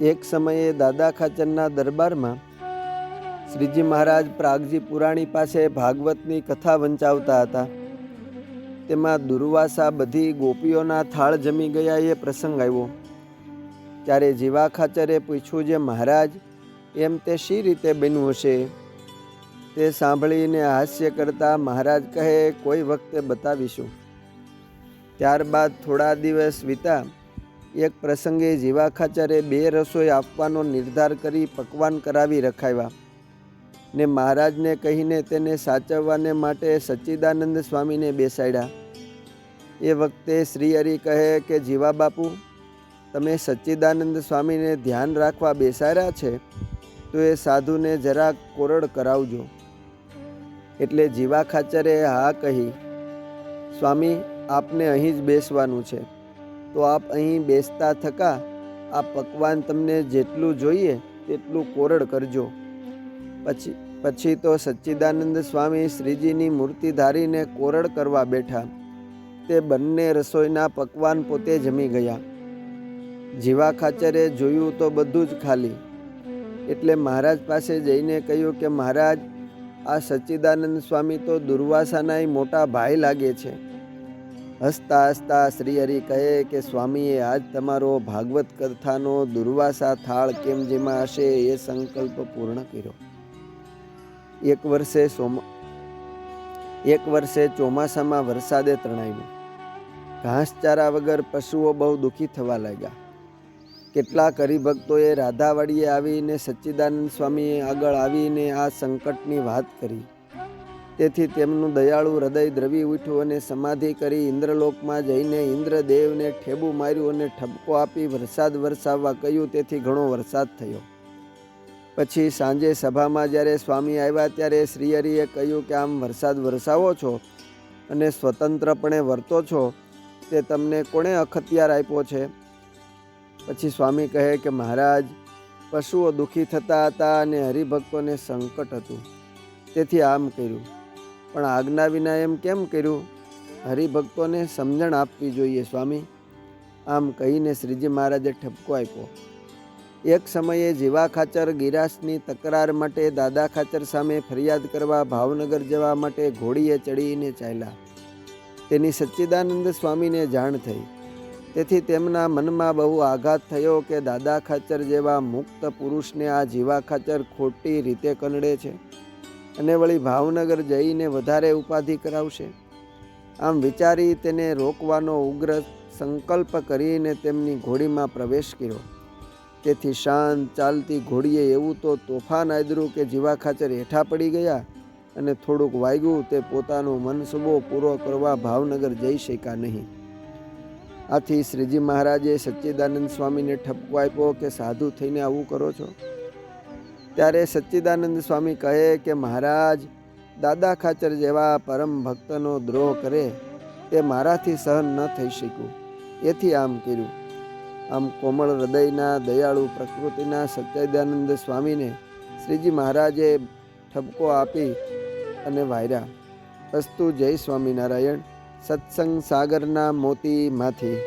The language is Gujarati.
એક સમયે દાદા ખાચરના દરબારમાં શ્રીજી મહારાજ પ્રાગજી પુરાણી પાસે ભાગવતની કથા વંચાવતા હતા। તેમાં દુર્વાસા બધી ગોપીઓના થાળ જમી ગયા એ પ્રસંગ આવ્યો। ત્યારે જીવા ખાચરે પૂછ્યું, જે મહારાજ એમ તે શી રીતે બન્યું હશે? તે સાંભળીને હાસ્ય કરતા મહારાજ કહે, કોઈ વખતે બતાવીશું। ત્યારબાદ થોડા દિવસ વીતા। એક પ્રસંગે જીવા ખાચરે 2 રસોઈ આપવાનો નિર્ધાર કરી પકવાન કરાવી રખાવ્યા ને મહારાજને કહીને તેને સાચવવાને માટે સચ્ચિદાનંદ સ્વામીને બેસાડ્યા। એ વખતે શ્રી હરિ કહે કે, જીવા બાપુ, તમે સચ્ચિદાનંદ સ્વામીને ધ્યાન રાખવા બેસાડ્યા છે તો એ સાધુને જરાક કોરડ કરાવજો। એટલે જીવા ખાચરે હા કહી, સ્વામી, આપને અહીં જ બેસવાનું છે તો આપ અહીં બેસતા થકા આ પકવાન તમને જેટલું જોઈએ તેટલું કોરડ કરજો। પછી તો સચ્ચિદાનંદ સ્વામી શ્રીજીની મૂર્તિ ધારીને કોરડ કરવા બેઠા। તે બંને રસોઈના પકવાન પોતે જમી ગયા। જીવા ખાચરે જોયું તો બધું જ ખાલી। એટલે મહારાજ પાસે જઈને કહ્યું કે, મહારાજ, આ સચ્ચિદાનંદ સ્વામી તો દુર્વાસાના મોટા ભાઈ લાગે છે। હસતા હસતા શ્રી હરિ કહે કે, સ્વામીએ આજ તમારો ભાગવત કથાનો દુર્વાસા થાળ કેમ જેમાં હશે એ સંકલ્પ પૂર્ણ કર્યો। એક વર્ષે ચોમાસામાં વરસાદે તણાવ્યું। ઘાસચારા વગર પશુઓ બહુ દુઃખી થવા લાગ્યા। કેટલાક હરિભક્તોએ રાધાવાડીએ આવીને સચ્ચિદાનંદ સ્વામી આગળ આવીને આ સંકટની વાત કરી। તેથી તેમનું દયાળુ હૃદય દ્રવી ઉઠ્યું અને સમાધિ કરી ઇન્દ્રલોકમાં જઈને ઇન્દ્રદેવને ઠેબુ માર્યું અને ઠપકો આપી વરસાદ વરસાવવા કહ્યું। તેથી ઘણો વરસાદ થયો। પછી સાંજે સભામાં જ્યારે સ્વામી આવ્યા ત્યારે શ્રીહરિએ કહ્યું કે, આમ વરસાદ વરસાવો છો અને સ્વતંત્રપણે વર્તો છો તે તમને કોણે અખત્યાર આપ્યો છે? પછી સ્વામી કહે કે, મહારાજ, પશુઓ દુઃખી થતા હતા અને હરિભક્તોને સંકટ હતું તેથી આમ કર્યું। પણ આજ્ઞા વિના એમ કેમ કર્યું? હરિભક્તોને સમજણ આપવી જોઈએ સ્વામી। આમ કહીને શ્રીજી મહારાજે ઠપકો આપ્યો। એક સમયે જીવા ખાચર ગિરાસની તકરાર માટે દાદા ખાચર સામે ફરિયાદ કરવા ભાવનગર જવા માટે ઘોડીએ ચડીને ચાલ્યા। તેની સચ્ચિદાનંદ સ્વામીને જાણ થઈ। તેથી તેમના મનમાં બહુ આઘાત થયો કે દાદા ખાચર જેવા મુક્ત પુરુષને આ જીવા ખાચર ખોટી રીતે કંડે છે અને વળી ભાવનગર જઈને વધારે ઉપાધિ કરાવશે। આમ વિચારી તેને રોકવાનો ઉગ્ર સંકલ્પ કરીને તેમની ઘોડીમાં પ્રવેશ કર્યો। તેથી શાંત ચાલતી ઘોડીએ એવું તો તોફાન આદર્યું કે જીવા ખાચર હેઠા પડી ગયા અને થોડુંક વાગ્યું તે પોતાનો મનસુબો પૂરો કરવા ભાવનગર જઈ શક્યા નહીં। આથી શ્રીજી મહારાજે સચ્ચિદાનંદ સ્વામીને ઠપકો આપ્યો કે, સાધુ થઈને આવું કરો છો? ત્યારે સચ્ચિદાનંદ સ્વામી કહે કે, મહારાજ, દાદા ખાચર જેવા પરમ ભક્તનો દ્રોહ કરે તે મારાથી સહન ન થઈ શક્યું, એથી આમ કર્યું। આમ કોમળ હૃદયના દયાળુ પ્રકૃતિના સચ્ચિદાનંદ સ્વામીને શ્રીજી મહારાજે ઠપકો આપી અને વાર્યા। અસ્તુ જય સ્વામિનારાયણ। સત્સંગ સાગરના મોતીમાંથી।